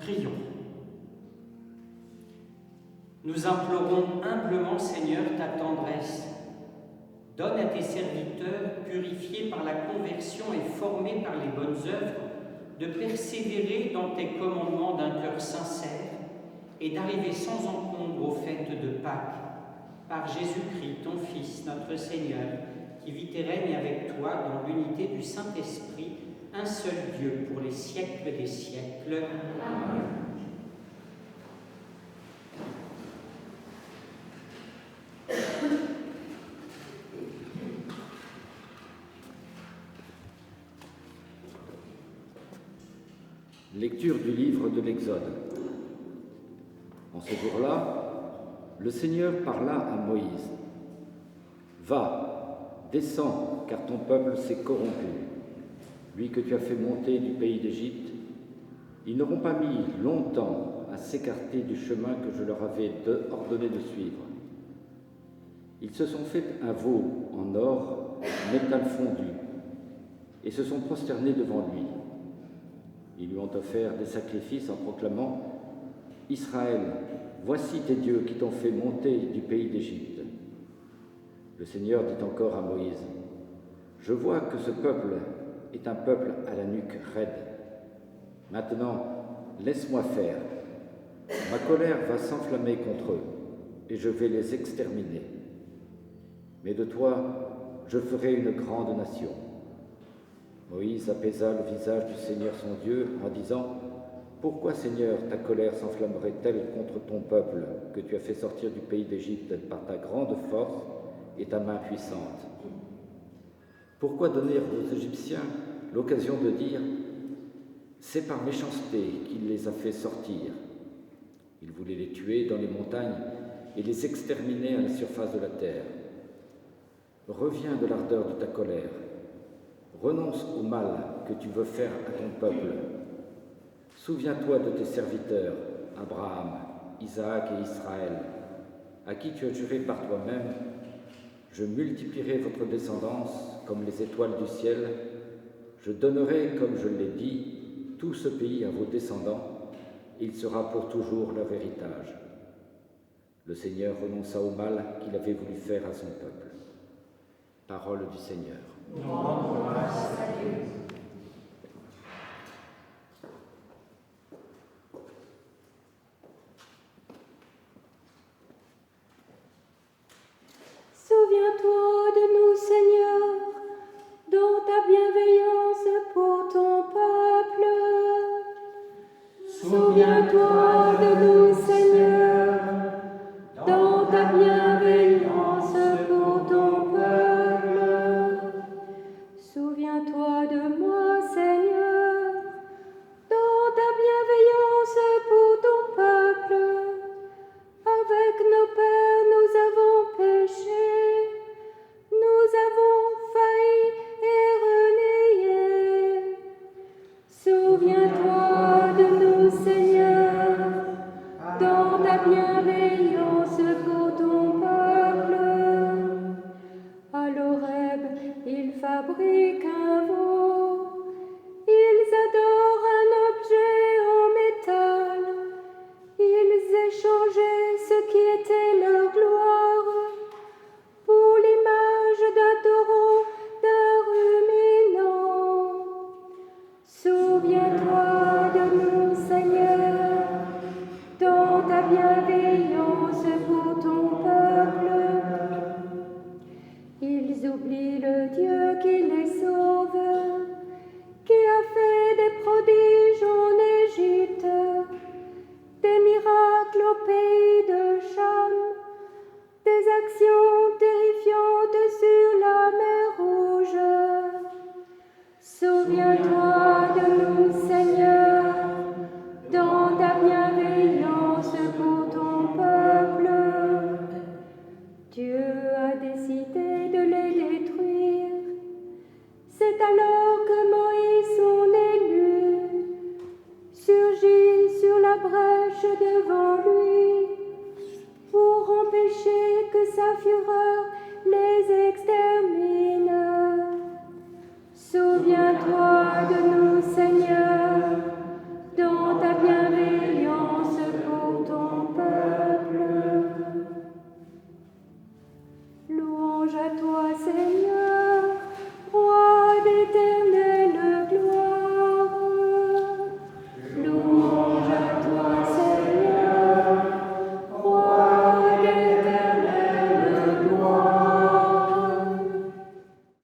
Prions. Nous implorons humblement, Seigneur, ta tendresse. Donne à tes serviteurs, purifiés par la conversion et formés par les bonnes œuvres, de persévérer dans tes commandements d'un cœur sincère et d'arriver sans encombre aux fêtes de Pâques. Par Jésus-Christ, ton Fils, notre Seigneur, qui vit et règne avec toi dans l'unité du Saint-Esprit, un seul Dieu pour les siècles des siècles. Amen. Lecture du livre de l'Exode. En ce jour-là, le Seigneur parla à Moïse. « Va, descends, car ton peuple s'est corrompu. Lui que tu as fait monter du pays d'Égypte, ils n'auront pas mis longtemps à s'écarter du chemin que je leur avais ordonné de suivre. Ils se sont fait un veau en or, métal fondu, et se sont prosternés devant lui. Ils lui ont offert des sacrifices en proclamant « Israël, voici tes dieux qui t'ont fait monter du pays d'Égypte. » Le Seigneur dit encore à Moïse « Je vois que ce peuple est un peuple à la nuque raide. Maintenant, laisse-moi faire. Ma colère va s'enflammer contre eux, et je vais les exterminer. Mais de toi, je ferai une grande nation. » Moïse apaisa le visage du Seigneur son Dieu en disant « Pourquoi, Seigneur, ta colère s'enflammerait-elle contre ton peuple que tu as fait sortir du pays d'Égypte par ta grande force et ta main puissante? Pourquoi donner aux Égyptiens l'occasion de dire « C'est par méchanceté qu'il les a fait sortir. » Il voulait les tuer dans les montagnes et les exterminer à la surface de la terre. Reviens de l'ardeur de ta colère. Renonce au mal que tu veux faire à ton peuple. Souviens-toi de tes serviteurs, Abraham, Isaac et Israël, à qui tu as juré par toi-même « Je multiplierai votre descendance comme les étoiles du ciel, je donnerai, comme je l'ai dit, tout ce pays à vos descendants, il sera pour toujours leur héritage. » Le Seigneur renonça au mal qu'il avait voulu faire à son peuple. Parole du Seigneur. Nous rendons grâce à Dieu. Souviens-toi de nous, Seigneur, dans ta bienveillance pour ton peuple. Souviens-toi de nous, Seigneur, dans ta bienveillance pour ton peuple. Souviens-toi de moi, Seigneur, dans ta bienveillance pour ton peuple. Avec nos pères, nous avons péché, nous avons failli et renié. Souviens-toi de nous, Seigneur, dans ta bienveillance pour ton peuple. À l'Horeb, ils fabriquent un veau, ils adorent un objet en métal, ils échangeaient ce qui était leur gloire pour l'image d'un taureau, d'un ruminant. Souviens-toi de nous, Seigneur, dans ta bienveillance pour ton peuple. Ils oublient le Dieu qui les sauve, qui a fait des prodiges en Égypte, des miracles au pays de Cham, des actions terrifiantes sur la mer Rouge. Souviens-toi de nous, Seigneur, dans ta bienveillance pour ton peuple. Dieu a décidé de les détruire. C'est alors que Moïse, son élu, surgit sur la brèche devant lui pour empêcher que sa fureur les extermine. Souviens-toi de nous, Seigneur, dans ta bienveillance à toi, Seigneur.